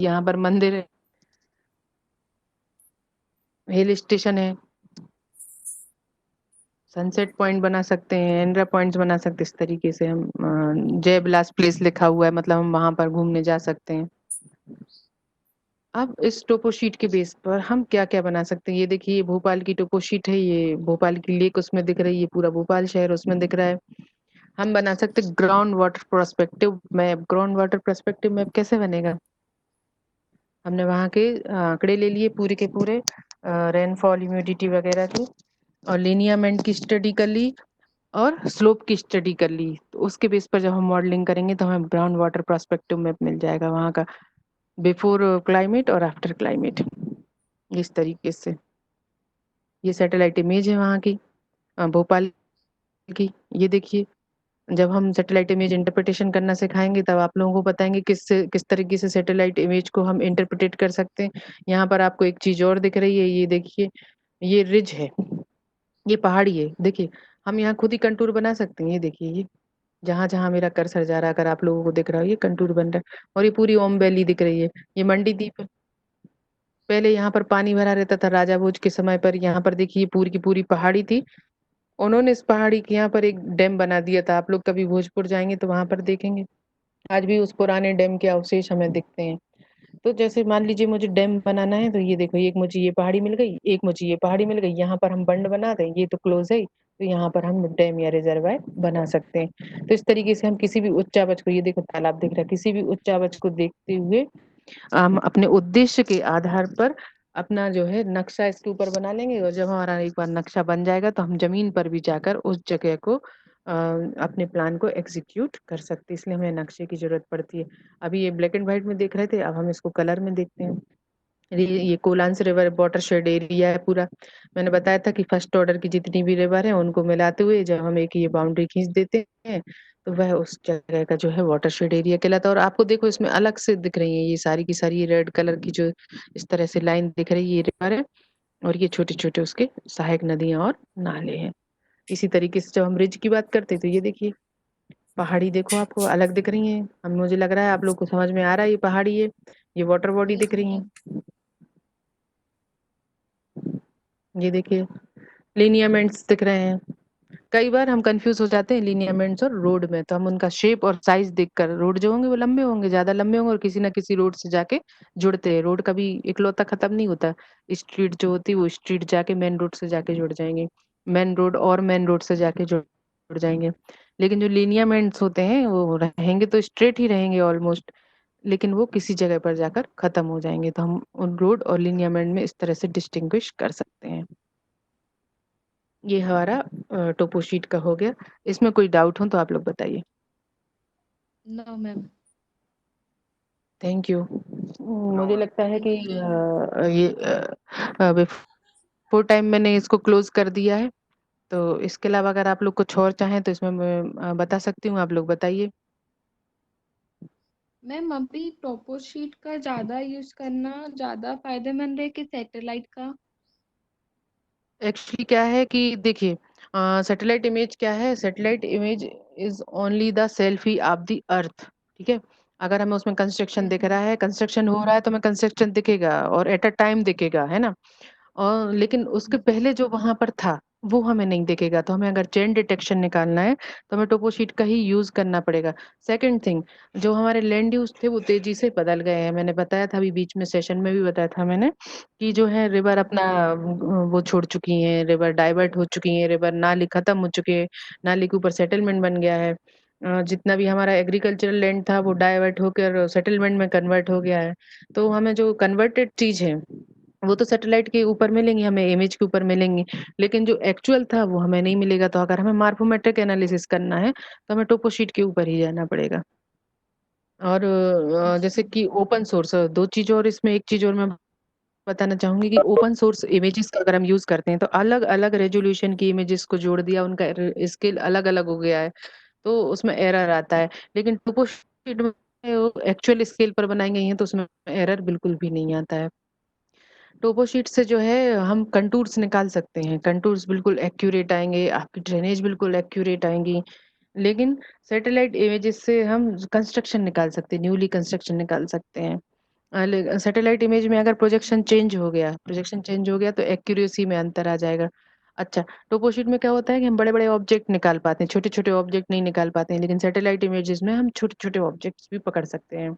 यहाँ पर मंदिर है, हिल स्टेशन है, सनसेट पॉइंट बना सकते हैं, एंड्रा पॉइंट्स बना सकते हैं। इस तरीके से हम जय विलास प्लेस लिखा हुआ है, मतलब हम वहां पर घूमने जा सकते हैं। अब इस टोपो शीट के बेस पर हम क्या क्या बना सकते हैं, ये देखिए, ये भोपाल की टोपो शीट है, ये भोपाल की लेक उसमें दिख रही है, पूरा भोपाल शहर उसमें दिख रहा है। हम बना सकते ground water prospective map. Ground water prospective map कैसे बनेगा? हमने वहां के आंकड़े ले लिए पूरे के पूरे, रेनफॉल, ह्यूमिडिटी वगैरह की, और लिनियामेंट की स्टडी कर ली, और स्लोप की स्टडी कर ली। तो उसके बेस पर जब हम मॉडलिंग करेंगे तो हमें ग्राउंड वाटर प्रोस्पेक्टिव मैप मिल जाएगा वहाँ का, बिफोर क्लाइमेट और आफ्टर क्लाइमेट, इस तरीके से। ये सैटेलाइट इमेज है वहाँ की, भोपाल की। ये देखिए, जब हम सैटेलाइट इमेज इंटरप्रिटेशन करना सिखाएंगे तब आप लोगों को बताएंगे किस तरीके से सैटेलाइट इमेज को हम इंटरप्रिटेट कर सकते हैं। यहाँ पर आपको एक चीज और दिख रही है, ये देखिए, ये रिज है, ये पहाड़ी है, देखिए। हम यहाँ खुद ही कंटूर बना सकते हैं, ये देखिए, ये जहां जहां मेरा कर्सर जा रहा है, अगर आप लोगों को दिख रहा हो, ये कंटूर बन रहा है। और ये पूरी ओम वैली दिख रही है, ये मंडी द्वीप है। पहले यहाँ पर पानी भरा रहता था राजा भोज के समय पर, यहाँ पर देखिए पूरी की पूरी पहाड़ी थी। उन्होंने इस पहाड़ी के यहाँ पर एक डैम बना दिया था। आप लोग कभी भोजपुर जाएंगे तो वहां पर देखेंगे, आज भी उस पुराने डैम के अवशेष हमें दिखते हैं। तो जैसे मान लीजिए मुझे डैम बनाना है, तो ये देखो, एक मुझे ये पहाड़ी मिल गई, एक मुझे ये पहाड़ी मिल गई, यहाँ पर हम बंड बना दें, ये तो क्लोज है, तो यहाँ पर हम डैम या रिजर्वायर बना सकते हैं। तो इस तरीके से हम किसी भी उच्चावच को, ये देखो तालाब दिख रहा है, किसी भी उच्चावच को देखते हुए हम अपने उद्देश्य के आधार पर अपना जो है नक्शा इसके ऊपर बना लेंगे। और जब हमारा एक बार नक्शा बन जाएगा तो हम जमीन पर भी जाकर उस जगह को अपने प्लान को एग्जीक्यूट कर सकते हैं। इसलिए हमें नक्शे की जरूरत पड़ती है। अभी ये ब्लैक एंड व्हाइट में देख रहे थे, अब हम इसको कलर में देखते हैं। ये Kolans river water shade area है पूरा। मैंने बताया था कि फर्स्ट ऑर्डर की जितनी भी रिवर है उनको मिलाते हुए जब हम एक ये बाउंड्री खींच देते हैं, तो वह उस जगह का जो है वाटर शेड एरिया कहलाता है। और आपको देखो इसमें अलग से दिख रही है ये सारी की सारी रेड कलर की जो इस तरह से लाइन दिख रही है, ये रिवर है। और ये छोटे छोटे उसके सहायक नदियां और नाले हैं। इसी तरीके से जब हम रिज की बात करते हैं तो ये देखिए, पहाड़ी देखो आपको अलग दिख रही है। हम, मुझे लग रहा है आप लोग को समझ में आ रहा है, ये पहाड़ी है, ये वाटर बॉडी दिख रही है। ये देखिए, लिनियमेंट्स दिख रहे हैं। कई बार हम कंफ्यूज हो जाते हैं लिनियमेंट्स और रोड में, तो हम उनका शेप और साइज देखकर, रोड जो होंगे वो लंबे होंगे, ज्यादा लंबे होंगे, और किसी ना किसी रोड से जाके जुड़ते हैं। रोड कभी इकलौता खत्म नहीं होता। स्ट्रीट जो होती है वो स्ट्रीट जाके मेन रोड से जाके जुड़ जाएंगे, मेन रोड और मेन रोड से जाके जुड़ जाएंगे। लेकिन जो लिनियमेंट्स होते हैं वो रहेंगे तो स्ट्रेट ही रहेंगे ऑलमोस्ट, लेकिन वो किसी जगह पर जाकर खत्म हो जाएंगे। तो हम उन रोड और लिनियमेंट में इस तरह से डिस्टिंग्विश कर सकते हैं। ये हमारा टोपो शीट का हो गया। इसमें कोई डाउट हो तो आप लोग बताइए। No ma'am. Thank you. मुझे लगता है कि थैंक यू। ये बिफोर टाइम मैंने इसको क्लोज कर दिया है। तो इसके अलावा अगर आप लोग कुछ और चाहें तो इसमें मैं बता सकती हूँ, आप लोग बताइए। मैम अभी टोपो शीट का ज्यादा यूज करना ज्यादा फायदेमंद है कि सैटेलाइट का? एक्चुअली क्या है कि देखिए, सैटेलाइट इमेज क्या है, satellite image is only the selfie of the earth, ठीक है। अगर हमें उसमें कंस्ट्रक्शन दिख रहा है, कंस्ट्रक्शन हो रहा है, तो हमें कंस्ट्रक्शन दिखेगा और एट अ टाइम दिखेगा, है ना। और लेकिन उसके पहले जो वहां पर था वो हमें नहीं दिखेगा। तो हमें अगर चेन डिटेक्शन निकालना है तो हमें टोपो शीट का ही यूज करना पड़ेगा। सेकंड थिंग, जो हमारे लैंड यूज थे वो तेजी से बदल गए हैं। मैंने बताया था अभी बीच में सेशन में भी बताया था मैंने कि जो है रिवर अपना वो छोड़ चुकी हैं, रिवर डाइवर्ट हो चुकी हैं, रिवर नाली खत्म हो चुके हैं, नाली के ऊपर सेटलमेंट बन गया है। जितना भी हमारा एग्रीकल्चरल लैंड था वो डाइवर्ट होकर सेटलमेंट में कन्वर्ट हो गया है। तो हमें जो कन्वर्टेड चीज है वो तो सैटेलाइट के ऊपर मिलेंगी, हमें इमेज के ऊपर मिलेंगी, लेकिन जो एक्चुअल था वो हमें नहीं मिलेगा। तो अगर हमें मार्फोमेट्रिक एनालिसिस करना है तो हमें टोपो शीट के ऊपर ही जाना पड़ेगा। और जैसे अच्छा। कि ओपन सोर्स, दो चीज और इसमें, एक चीज और मैं बताना चाहूंगी कि ओपन सोर्स इमेजेस का अगर हम यूज करते हैं तो अलग अलग रेजोल्यूशन की इमेजेस को जोड़ दिया, उनका स्केल अलग अलग हो गया है, तो उसमें एरर आता है। लेकिन टोपो शीट में एक्चुअल स्केल पर बनाई गई है तो उसमें एरर बिल्कुल भी नहीं आता है। टोपो शीट से जो है हम कंटूर्स निकाल सकते हैं, कंटूर्स बिल्कुल एक्यूरेट आएंगे, आपकी ड्रेनेज बिल्कुल एक्यूरेट आएंगी। लेकिन सैटेलाइट इमेजेस से हम कंस्ट्रक्शन निकाल सकते हैं, न्यूली कंस्ट्रक्शन निकाल सकते हैं। सैटेलाइट इमेज में अगर प्रोजेक्शन चेंज हो गया तो एक्यूरेसी में अंतर आ जाएगा। अच्छा, टोपोशीट में क्या होता है कि हम बड़े-बड़े ऑब्जेक्ट निकाल पाते हैं, छोटे-छोटे ऑब्जेक्ट नहीं निकाल पाते हैं, लेकिन सैटेलाइट इमेजेस में हम छोटे-छोटे ऑब्जेक्ट्स भी पकड़ सकते हैं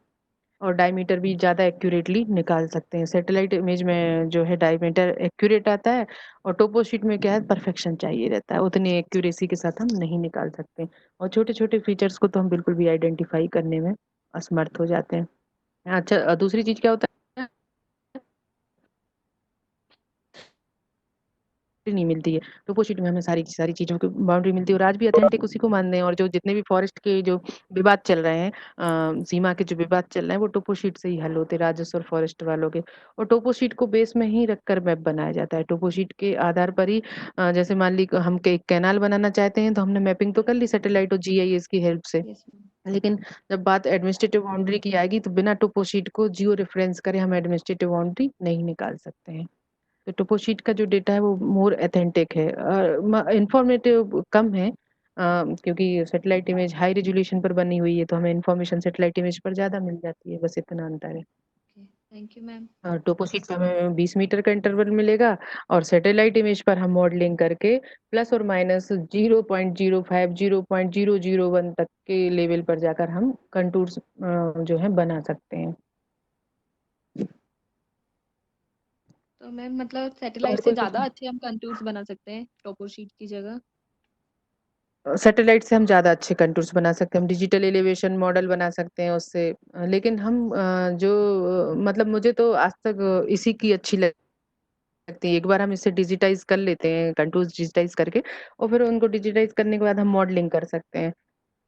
और डायमीटर भी ज़्यादा एक्यूरेटली निकाल सकते हैं। सैटेलाइट इमेज में जो है डायमीटर एक्यूरेट आता है और टोपोशीट में क्या है परफेक्शन चाहिए रहता है, उतनी एक्यूरेसी के साथ हम नहीं निकाल सकते और छोटे-छोटे फीचर्स को तो हम बिल्कुल भी आइडेंटिफाई करने में असमर्थ हो जाते हैं। अच्छा दूसरी चीज़ क्या होता है नहीं मिलती है। टोपोशीट में हमें सारी की सारी चीज़ों की बाउंड्री मिलती है और आज भी ऑथेंटिक उसी को मानते हैं और जो जितने भी फॉरेस्ट के जो विवाद चल रहे हैं सीमा के जो विवाद चल रहे हैं वो टोपोशीट से ही हल होते हैं, राजस्व और फॉरेस्ट वालों के। और टोपोशीट को बेस में ही रखकर मैप बनाया जाता है। टोपोशीट के आधार पर ही जैसे मान ली हम के कैनाल बनाना चाहते हैं तो हमने मैपिंग तो कर ली सैटेलाइट और जीआईएस की हेल्प से। Yes ma'am. लेकिन जब बात एडमिनिस्ट्रेटिव बाउंड्री की आएगी तो बिना टोपोशीट को जियो रेफरेंस करे हम एडमिनिस्ट्रेटिव बाउंड्री नहीं निकाल सकते हैं। तो टोपोशीट का जो डेटा है वो मोर ऑथेंटिक है इंफॉर्मेटिव कम है क्योंकि सैटेलाइट इमेज हाई रेजोल्यूशन पर बनी हुई है तो हमें इंफॉर्मेशन सैटेलाइट इमेज पर ज्यादा मिल जाती है, बस इतना अंतर है। Okay, thank you ma'am. Toposheet पे हमें 20 मीटर का इंटरवल मिलेगा और सैटेलाइट इमेज पर हम मॉडलिंग करके प्लस और माइनस 0.05 0.001 तक के लेवल पर जाकर हम कंटूर्स जो है बना सकते हैं। तो मैम मतलब और सैटेलाइट से कोई ज़्यादा क्वेश्चन? अच्छे हम कंटूर्स बना सकते हैं टोपो शीट की जगह? सैटेलाइट से हम ज़्यादा अच्छे कंटूर्स बना सकते हैं, हम डिजिटल एलिवेशन मॉडल बना सकते हैं उससे लेकिन हम मतलब मुझे तो आज तक इसी की अच्छी लगती है। एक बार हम इसे डिजिटाइज़ कर लेते हैं, कंटूर्स डिजिटाइज़ करके और फिर उनको डिजिटाइज़ करने के बाद हम मॉडलिंग कर सकते हैं।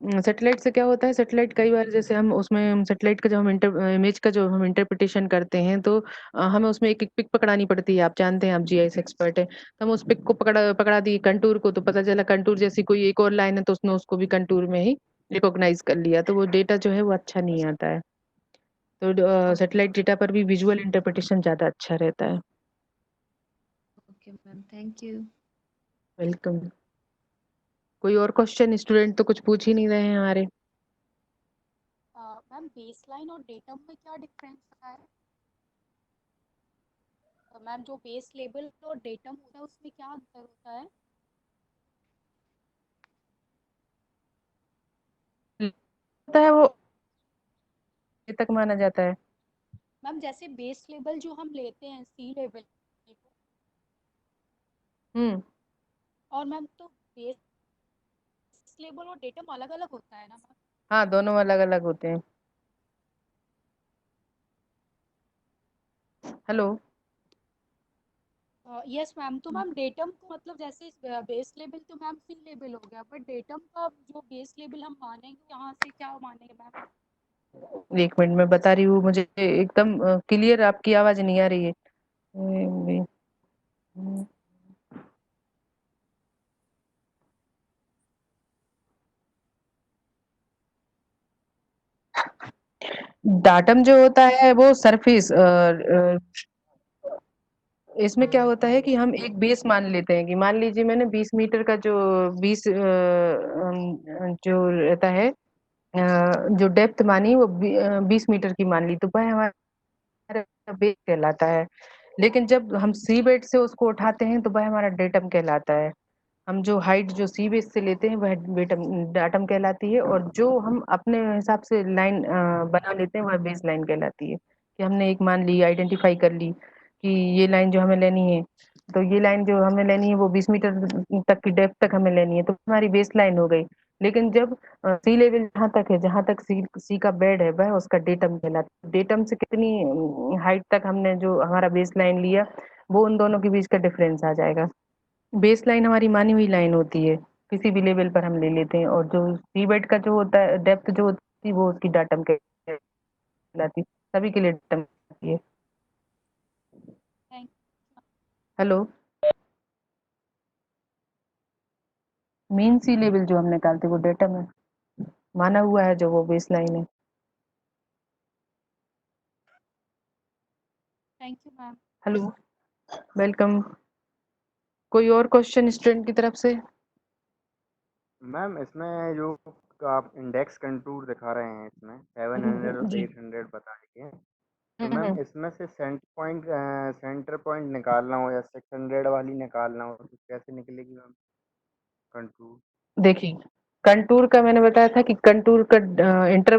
सैटेलाइट से क्या होता है सैटेलाइट कई बार जैसे हम उसमें सैटेलाइट का जो हम इमेज का जो हम इंटरप्रिटेशन करते हैं तो हमें उसमें एक-एक पिक पकड़ानी पड़ती है। आप जानते हैं आप जीआईएस एक्सपर्ट हैं। तो हम उस पिक को पकड़ा पकड़ा दिए कंटूर को तो पता चला कंटूर जैसी कोई एक और लाइन है तो उसने उसको भी कंटूर में ही रिकॉग्नाइज़ कर लिया। तो वो डेटा जो है वो अच्छा नहीं आता है। तो ओके, सैटेलाइट डेटा पर भी विजुअल इंटरप्रिटेशन ज़्यादा अच्छा रहता है। Okay ma'am, thank you. Welcome. कोई और क्वेश्चन? स्टूडेंट तो कुछ पूछ ही नहीं रहे हैं हमारे। मैम बेसलाइन और डेटम में क्या डिफरेंस है? मैम जो बेस लेवल और डेटम होता है उसमें क्या अंतर होता है? होता है वो ये तक माना जाता है। मैम जैसे बेस लेवल जो हम लेते हैं सी लेवल हुँ। और मैम तो बेस लेवल और डेटम अलग अलग होता है ना मैम? हाँ, दोनों अलग-अलग होते हैं। हेलो। यस मैम, तो मैम डेटम को मतलब जैसे बेस लेवल तो मैम सी लेवल हो गया, बट डेटम का जो बेस लेवल हम मानेंगे यहाँ से क्या मानेंगे मैम? 1 मिनट मैं बता रही हूँ मुझे एकदम क्लियर आपकी आवाज़ नहीं आ रही है। डाटम जो होता है वो सरफेस इसमें क्या होता है कि हम एक बेस मान लेते हैं कि मान लीजिए मैंने 20 मीटर का जो 20 जो रहता है जो डेप्थ मानी वो 20 मीटर की मान ली तो वह हमारा बेस कहलाता है। लेकिन जब हम सी बेड से उसको उठाते हैं तो वह हमारा डेटम कहलाता है। हम जो हाइट जो सी बेस से लेते हैं वह बेटम डाटम कहलाती है और जो हम अपने हिसाब से लाइन बना लेते हैं वह बेस लाइन कहलाती है कि हमने एक मान ली आइडेंटिफाई कर ली कि ये लाइन जो हमें लेनी है तो ये लाइन जो हमें लेनी है वो 20 मीटर तक की डेप्थ तक हमें लेनी है तो हमारी बेस लाइन हो गई। लेकिन जब सी लेवल जहाँ तक है जहाँ तक सी का बेड है वह उसका डेटम कहलाता है। डेटम से कितनी हाइट तक हमने जो हमारा बेस लाइन लिया वो उन दोनों के बीच का डिफरेंस आ जाएगा। बेस लाइन हमारी मानी हुई लाइन होती है, किसी भी लेवल पर हम ले लेते हैं और जो सीबेड का जो होता है डेप्थ जो होती है वो उसकी डाटम कहलाती है, सभी के लिए डाटम होती है। Thank hello. मीन सी लेवल जो हम निकालते हैं वो डेटम है, माना हुआ है जो वो बेस लाइन है। You ma'am. Hello, welcome. कोई और क्वेश्चन स्टूडेंट की तरफ से? मैम इसमें जो आप इंडेक्स कंटूर दिखा रहे हैं इसमें 700 और जी 800 बता रही है तो मैम इसमें से सेंटर पॉइंट निकालना हो या 600 वाली निकालना हो तो कैसे निकलेगी मैम कंटूर? देखिए कंटूर का मैंने बताया था कि कंटूर का इंटरवल